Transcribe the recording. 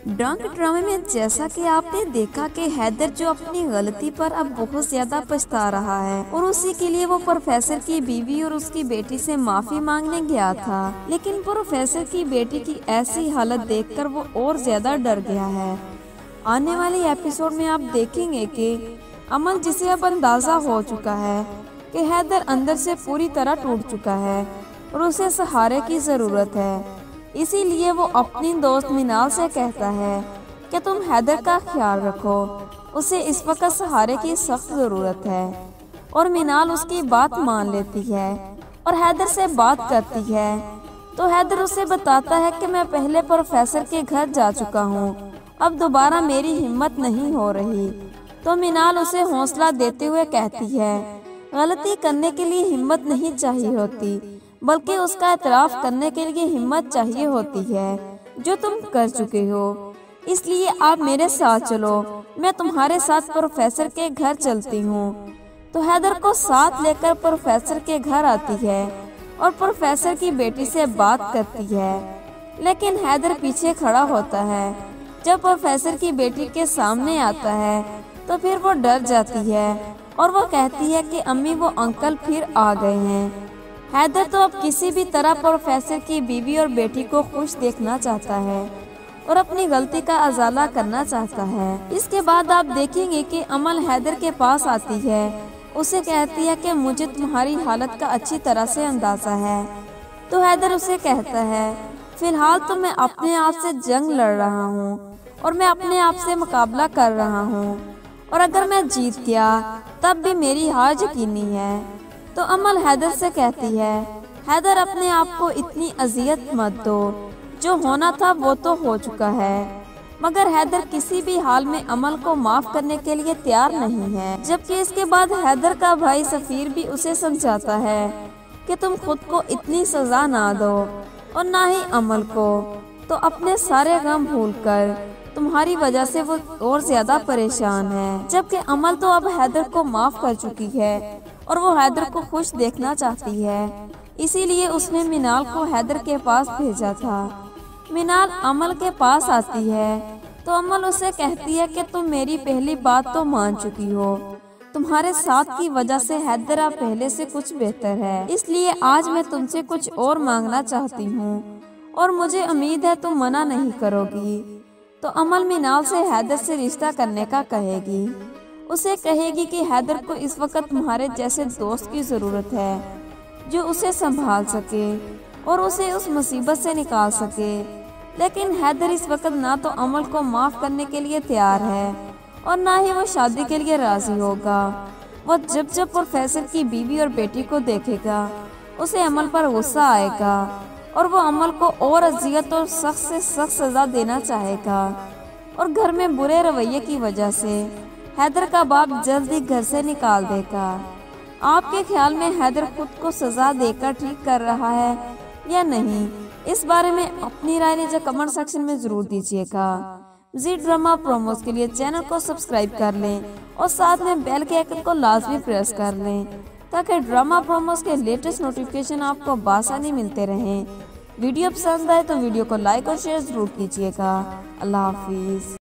Drunk ड्रामे में जैसा कि आपने देखा कि हैदर जो अपनी गलती पर अब बहुत ज्यादा पछता रहा है और उसी के लिए वो प्रोफेसर की बीवी और उसकी बेटी से माफी मांगने गया था, लेकिन प्रोफेसर की बेटी की ऐसी हालत देखकर वो और ज्यादा डर गया है। आने वाले एपिसोड में आप देखेंगे कि अमल, जिसे अब अंदाजा हो चुका है कि हैदर अंदर से पूरी तरह टूट चुका है और उसे सहारे की जरूरत है, इसीलिए वो अपनी दोस्त मिनाल से कहता है कि तुम हैदर का ख्याल रखो, उसे इस वक्त सहारे की सख्त जरूरत है। और मिनाल उसकी बात मान लेती है और हैदर से बात करती है, तो हैदर उसे बताता है कि मैं पहले प्रोफेसर के घर जा चुका हूँ, अब दोबारा मेरी हिम्मत नहीं हो रही। तो मिनाल उसे हौसला देते हुए कहती है, गलती करने के लिए हिम्मत नहीं चाहिए होती, बल्कि उसका एतराफ करने के लिए हिम्मत चाहिए होती है, जो तुम कर चुके हो। इसलिए आप मेरे साथ चलो, मैं तुम्हारे साथ प्रोफेसर के घर चलती हूँ। तो हैदर को साथ लेकर प्रोफेसर के घर आती है और प्रोफेसर की बेटी से बात करती है, लेकिन हैदर पीछे खड़ा होता है। जब प्रोफेसर की बेटी के सामने आता है तो फिर वो डर जाती है और वो कहती है कि अम्मी, वो अंकल फिर आ गए हैं। हैदर तो अब किसी भी तरह प्रोफेसर की बीवी और बेटी को खुश देखना चाहता है और अपनी गलती का अजाला करना चाहता है। इसके बाद आप देखेंगे कि अमल हैदर के पास आती है, उसे कहती है कि मुझे तुम्हारी हालत का अच्छी तरह से अंदाजा है। तो हैदर उसे कहता है, फिलहाल तो मैं अपने आप से जंग लड़ रहा हूँ और मैं अपने आप से मुकाबला कर रहा हूँ, और अगर मैं जीत गया तब भी मेरी हार यकीनी है। तो अमल हैदर से कहती है, हैदर, अपने आप को इतनी अजियत मत दो, जो होना था वो तो हो चुका है। मगर हैदर किसी भी हाल में अमल को माफ करने के लिए तैयार नहीं है। जबकि इसके बाद हैदर का भाई सफीर भी उसे समझाता है कि तुम खुद को इतनी सजा ना दो और ना ही अमल को। तो अपने सारे गम भूलकर, तुम्हारी वजह से वो और ज्यादा परेशान है। जबकि अमल तो अब हैदर को माफ कर चुकी है और वो हैदर को खुश देखना चाहती है, इसीलिए उसने मिनाल को हैदर के पास भेजा था। मिनाल अमल के पास आती है तो अमल उसे कहती है कि तुम मेरी पहली बात तो मान चुकी हो, तुम्हारे साथ की वजह से हैदर अब पहले से कुछ बेहतर है, इसलिए आज मैं तुमसे कुछ और मांगना चाहती हूँ और मुझे उम्मीद है तुम मना नहीं करोगी। तो अमल मिनाल से हैदर से रिश्ता करने का कहेगी, उसे कहेगी कि हैदर को इस वक्त तुम्हारे जैसे दोस्त की जरूरत है, जो उसे संभाल सके और उसे उस मुसीबत से निकाल सके। लेकिन हैदर इस वक्त ना तो अमल को माफ करने के लिए तैयार है और ना ही वो शादी के लिए राजी होगा। वो जब जब प्रोफेसर की बीवी और बेटी को देखेगा, उसे अमल पर गुस्सा आएगा और वो अमल को और अजियत और सख्त से सख्त सजा देना चाहेगा। और घर में बुरे रवैये की वजह से हैदर का बाप जल्दी घर से निकाल देगा। आपके ख्याल में हैदर खुद को सजा देकर ठीक कर रहा है या नहीं, इस बारे में अपनी राय नीचे कमेंट सेक्शन में जरूर दीजिएगा। जी ड्रामा प्रोमोस के लिए चैनल को सब्सक्राइब कर लें और साथ में बेल के आइकन को लाजमी प्रेस कर लें, ताकि ड्रामा प्रोमोस के लेटेस्ट नोटिफिकेशन आपको बआसानी मिलते रहें। वीडियो पसंद आए तो वीडियो को लाइक और शेयर जरूर कीजिएगा। अल्लाह हाफिज।